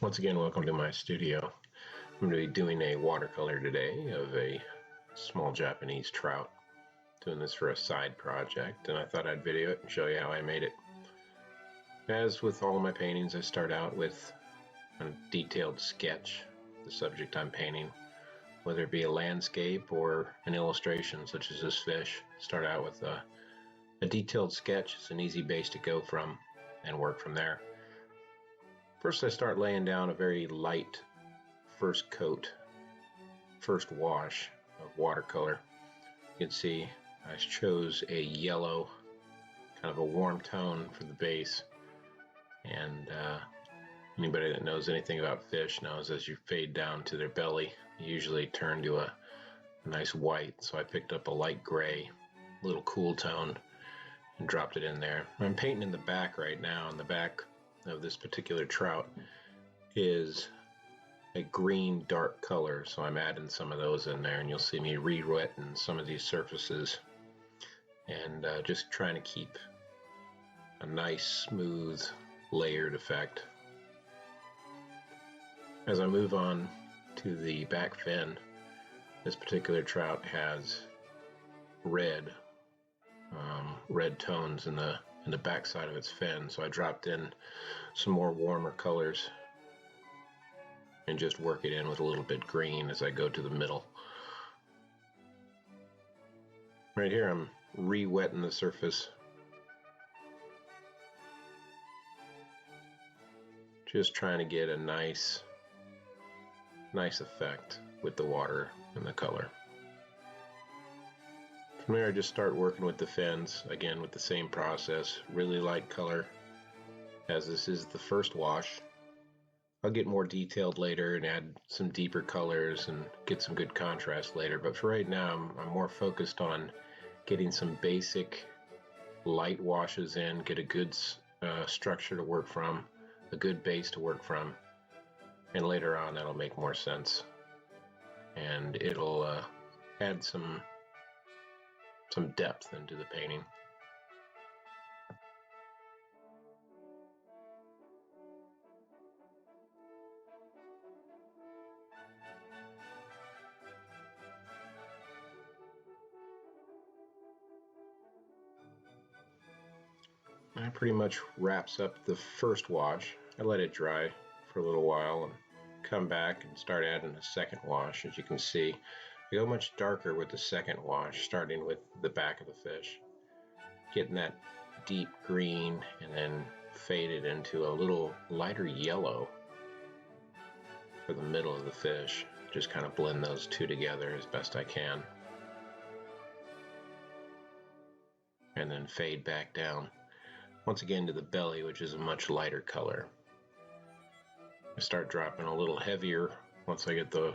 Once again, welcome to my studio. I'm going to be doing a watercolor today of a small Japanese trout. Doing this for a side project, and I thought I'd video it and show you how I made it. As with all of my paintings, I start out with a detailed sketch of the subject I'm painting, whether it be a landscape or an illustration such as this fish. Start out with a detailed sketch. It's an easy base to go from and work from there. First, I start laying down a very light first wash of watercolor. You can see I chose a yellow, kind of a warm tone for the base. And anybody that knows anything about fish knows as you fade down to their belly, you usually turn to a nice white. So I picked up a light gray, little cool tone, and dropped it in there. I'm painting in the back right now, and the back of this particular trout is a green dark color, so I'm adding some of those in there, and you'll see me re-wetting some of these surfaces and just trying to keep a nice smooth layered effect. As I move on to the back fin, this particular trout has red tones in the back side of its fin, so I dropped in some more warmer colors and just work it in with a little bit green as I go to the middle. Right here I'm re-wetting the surface, just trying to get a nice effect with the water and the color. From there I just start working with the fins, again with the same process, really light color, as this is the first wash. I'll get more detailed later and add some deeper colors and get some good contrast later, but for right now I'm more focused on getting some basic light washes in, get a good structure to work from, a good base to work from, and later on that'll make more sense and it'll add some depth into the painting. That pretty much wraps up the first wash. I let it dry for a little while and come back and start adding a second wash. As you can see, I go much darker with the second wash, starting with the back of the fish, getting that deep green and then fade it into a little lighter yellow for the middle of the fish. Just kind of blend those two together as best I can, and then fade back down once again to the belly, which is a much lighter color. I start dropping a little heavier once I get the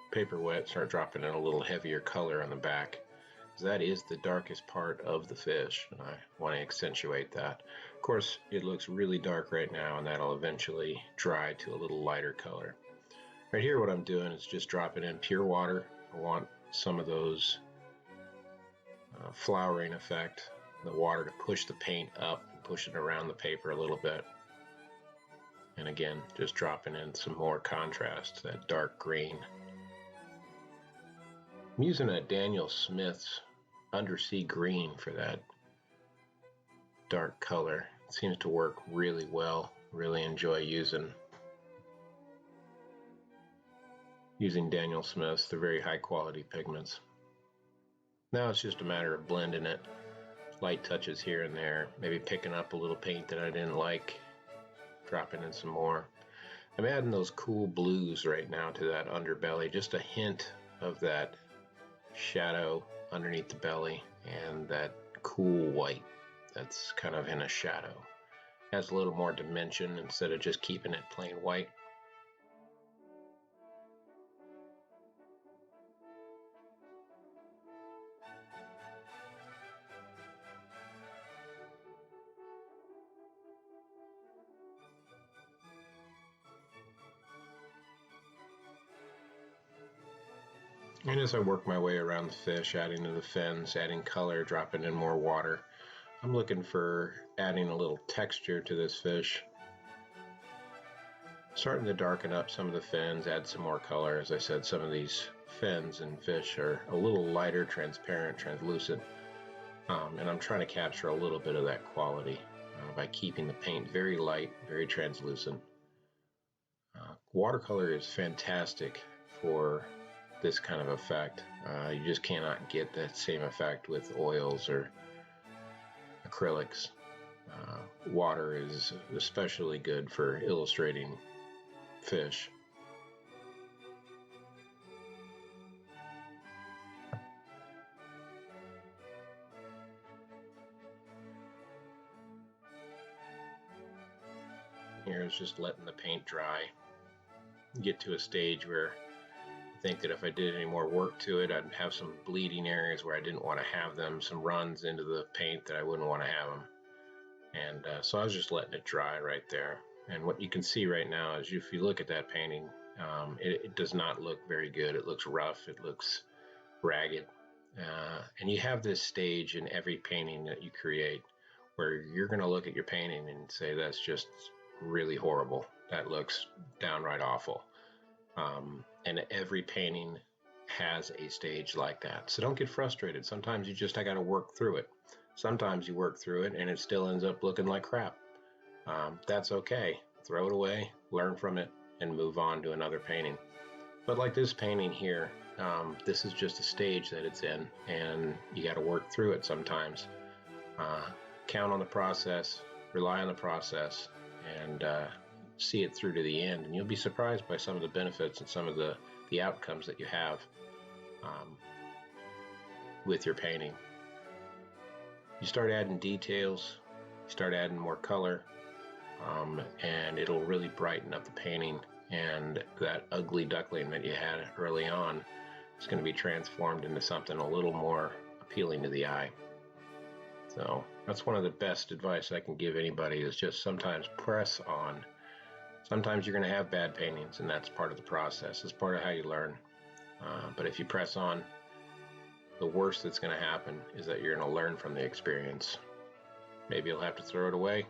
paper wet, start dropping in a little heavier color on the back, because that is the darkest part of the fish and I want to accentuate that. Of course it looks really dark right now, and that'll eventually dry to a little lighter color. Right here what I'm doing is just dropping in pure water. I want some of those flowering effect, the water to push the paint up and push it around the paper a little bit. And again, just dropping in some more contrast, that dark green. I'm using a Daniel Smith's Undersea Green for that dark color. It seems to work really well. Really enjoy using Daniel Smith's. They're very high quality pigments. Now it's just a matter of blending it. Light touches here and there, maybe picking up a little paint that I didn't like, dropping in some more. I'm adding those cool blues right now to that underbelly, just a hint of that shadow underneath the belly and that cool white that's kind of in a shadow. Has a little more dimension instead of just keeping it plain white. And as I work my way around the fish, adding to the fins, adding color, dropping in more water, I'm looking for adding a little texture to this fish. Starting to darken up some of the fins, add some more color. As I said, some of these fins and fish are a little lighter, transparent, translucent, and I'm trying to capture a little bit of that quality by keeping the paint very light, very translucent. Watercolor is fantastic for this kind of effect. You just cannot get that same effect with oils or acrylics. Water is especially good for illustrating fish. Here is just letting the paint dry. Get to a stage where I think that if I did any more work to it, I'd have some bleeding areas where I didn't want to have them, some runs into the paint that I wouldn't want to have them. And so I was just letting it dry right there. And what you can see right now is if you look at that painting, it does not look very good. It looks rough, it looks ragged. And you have this stage in every painting that you create where you're going to look at your painting and say, that's just really horrible. That looks downright awful. And every painting has a stage like that. So don't get frustrated. Sometimes you just got to work through it. Sometimes you work through it and it still ends up looking like crap. That's okay. Throw it away, learn from it, and move on to another painting. But like this painting here, this is just a stage that it's in, and you got to work through it sometimes. Count on the process, rely on the process, and see it through to the end, and you'll be surprised by some of the benefits and some of the outcomes that you have with your painting. You start adding details, you start adding more color, and it'll really brighten up the painting, and that ugly duckling that you had early on is going to be transformed into something a little more appealing to the eye. So that's one of the best advice I can give anybody, is just sometimes press on. Sometimes you're going to have bad paintings, and that's part of the process. It's part of how you learn. But if you press on, the worst that's going to happen is that you're going to learn from the experience. Maybe you'll have to throw it away,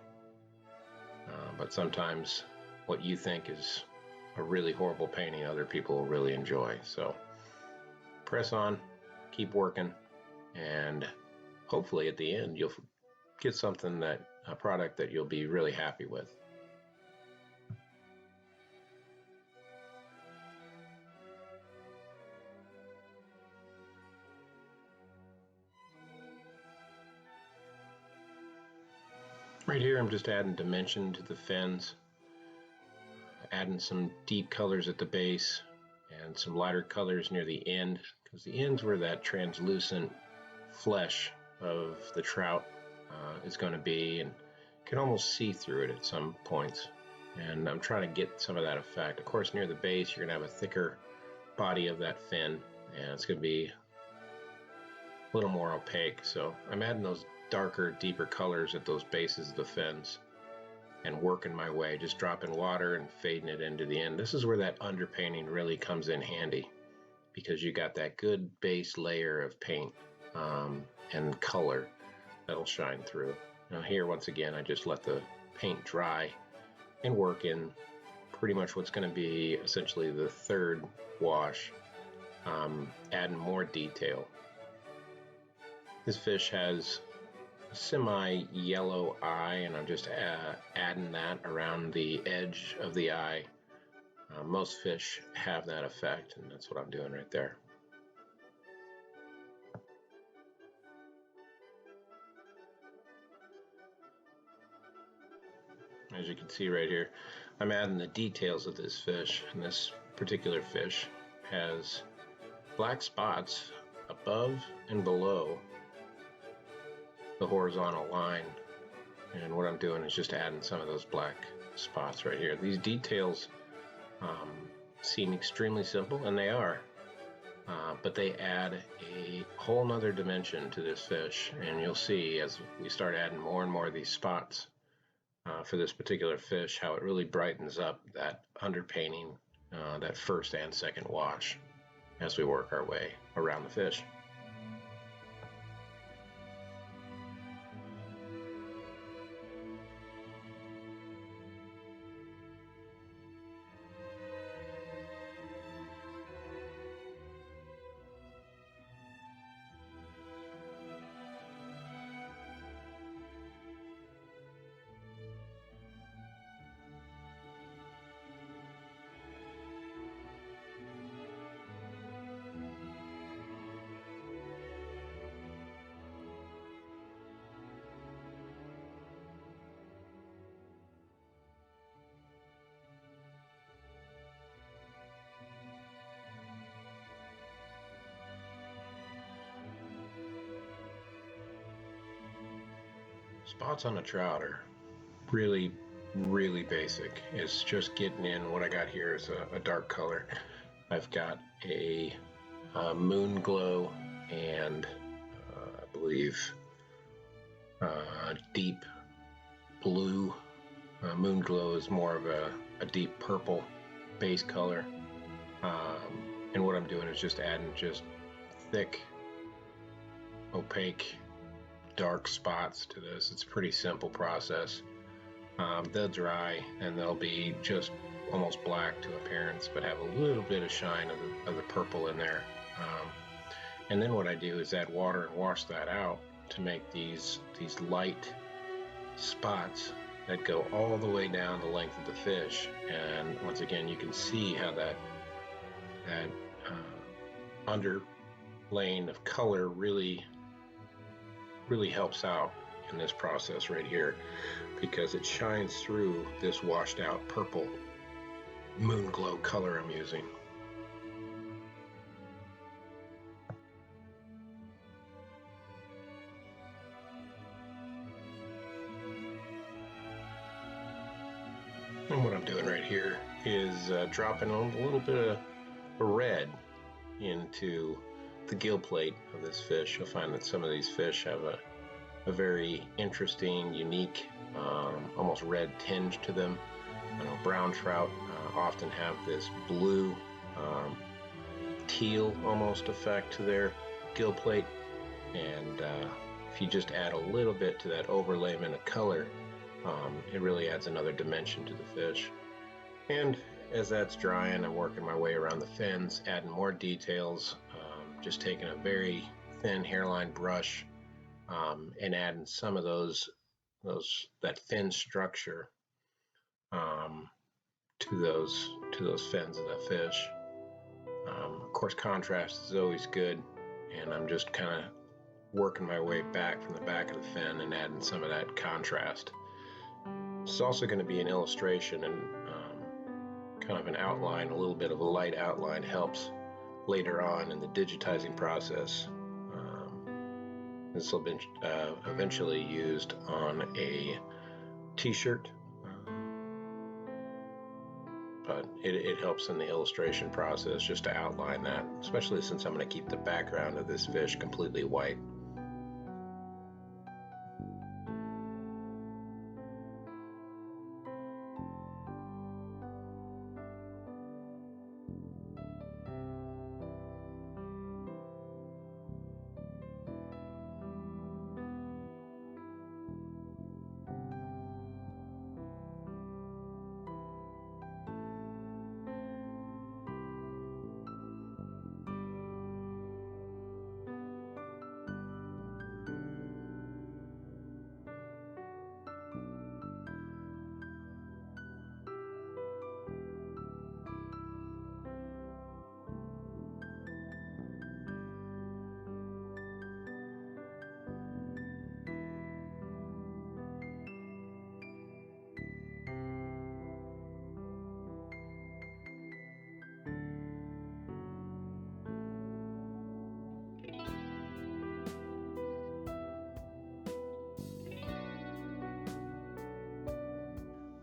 but sometimes what you think is a really horrible painting, other people will really enjoy. So press on, keep working, and hopefully at the end you'll get something, a product that you'll be really happy with. Right here I'm just adding dimension to the fins, adding some deep colors at the base and some lighter colors near the end, because the end's where that translucent flesh of the trout is going to be, and you can almost see through it at some points, and I'm trying to get some of that effect. Of course, near the base you're going to have a thicker body of that fin, and it's going to be a little more opaque, so I'm adding those darker, deeper colors at those bases of the fins and working my way, just dropping water and fading it into the end. This is where that underpainting really comes in handy, because you got that good base layer of paint and color that'll shine through. Now here, once again, I just let the paint dry and work in pretty much what's going to be essentially the third wash, adding more detail. This fish has a semi-yellow eye, and I'm just adding that around the edge of the eye. Most fish have that effect, and that's what I'm doing right there. As you can see right here, I'm adding the details of this fish, and this particular fish has black spots above and below the horizontal line, and what I'm doing is just adding some of those black spots right here. These details seem extremely simple, and they are, but they add a whole nother dimension to this fish, and you'll see as we start adding more and more of these spots for this particular fish how it really brightens up that underpainting, that first and second wash, as we work our way around the fish. Spots on a trout are really, really basic. It's just getting in. What I got here is a dark color. I've got a Moonglow and I believe deep blue. Moonglow is more of a deep purple base color. And what I'm doing is just adding just thick, opaque, dark spots to this. It's a pretty simple process. They'll dry and they'll be just almost black to appearance, but have a little bit of shine of the purple in there. And then what I do is add water and wash that out to make these light spots that go all the way down the length of the fish. And once again, you can see how that underlaying of color really helps out in this process right here, because it shines through this washed out purple Moonglow color I'm using. And what I'm doing right here is dropping a little bit of red into the gill plate of this fish. You'll find that some of these fish have a very interesting, unique, almost red tinge to them. I know brown trout often have this blue, teal almost effect to their gill plate, and if you just add a little bit to that overlayment of color, it really adds another dimension to the fish. And as that's drying, I'm working my way around the fins, adding more details, just taking a very thin hairline brush and adding some of that fin structure to those fins of the fish. Of course, contrast is always good, and I'm just kind of working my way back from the back of the fin and adding some of that contrast. It's also going to be an illustration, and kind of an outline, a little bit of a light outline helps later on in the digitizing process. This will be eventually used on a t-shirt, but it helps in the illustration process just to outline that, especially since I'm going to keep the background of this fish completely white.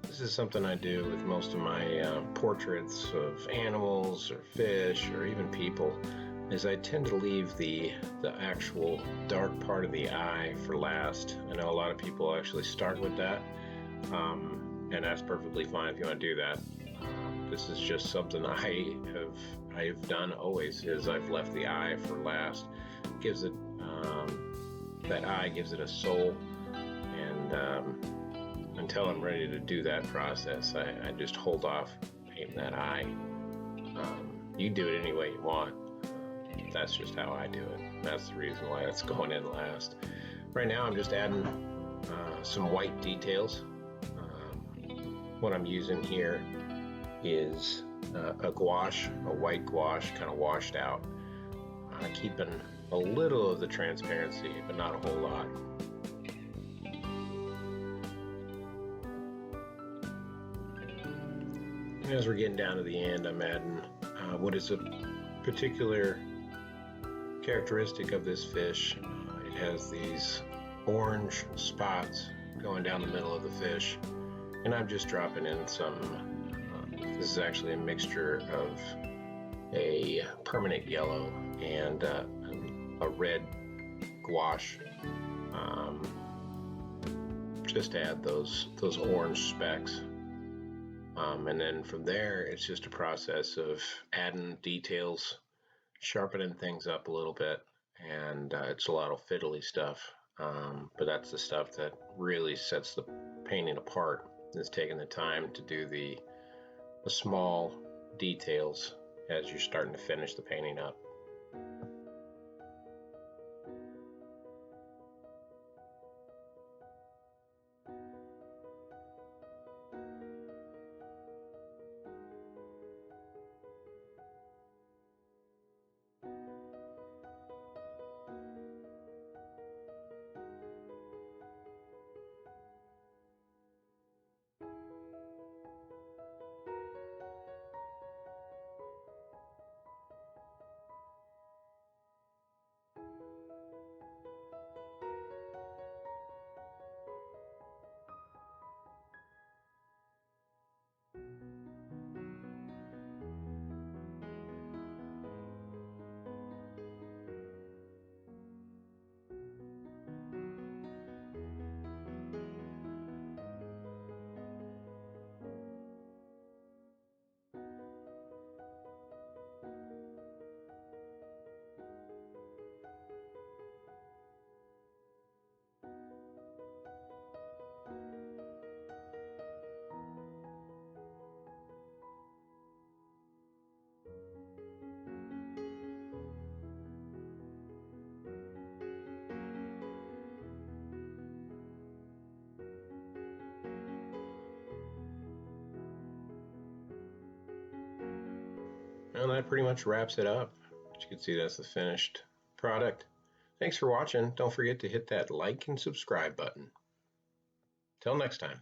This is something I do with most of my portraits of animals or fish or even people, is I tend to leave the actual dark part of the eye for last. I know a lot of people actually start with that, and that's perfectly fine if you want to do that. This is just something I've done always, is I've left the eye for last. Gives it that eye gives it a soul, and until I'm ready to do that process, I just hold off painting that eye. You do it any way you want. That's just how I do it. That's the reason why it's going in last. Right now I'm just adding some white details. What I'm using here is a gouache, a white gouache, kind of washed out, keeping a little of the transparency, but not a whole lot. And as we're getting down to the end, I'm adding what is a particular characteristic of this fish. It has these orange spots going down the middle of the fish, and I'm just dropping in some, this is actually a mixture of a permanent yellow and a red gouache, just to add those orange specks. And then from there, it's just a process of adding details, sharpening things up a little bit, and it's a lot of fiddly stuff. But that's the stuff that really sets the painting apart, is taking the time to do the small details as you're starting to finish the painting up. And that pretty much wraps it up. As you can see, that's the finished product. Thanks for watching. Don't forget to hit that like and subscribe button. Till next time.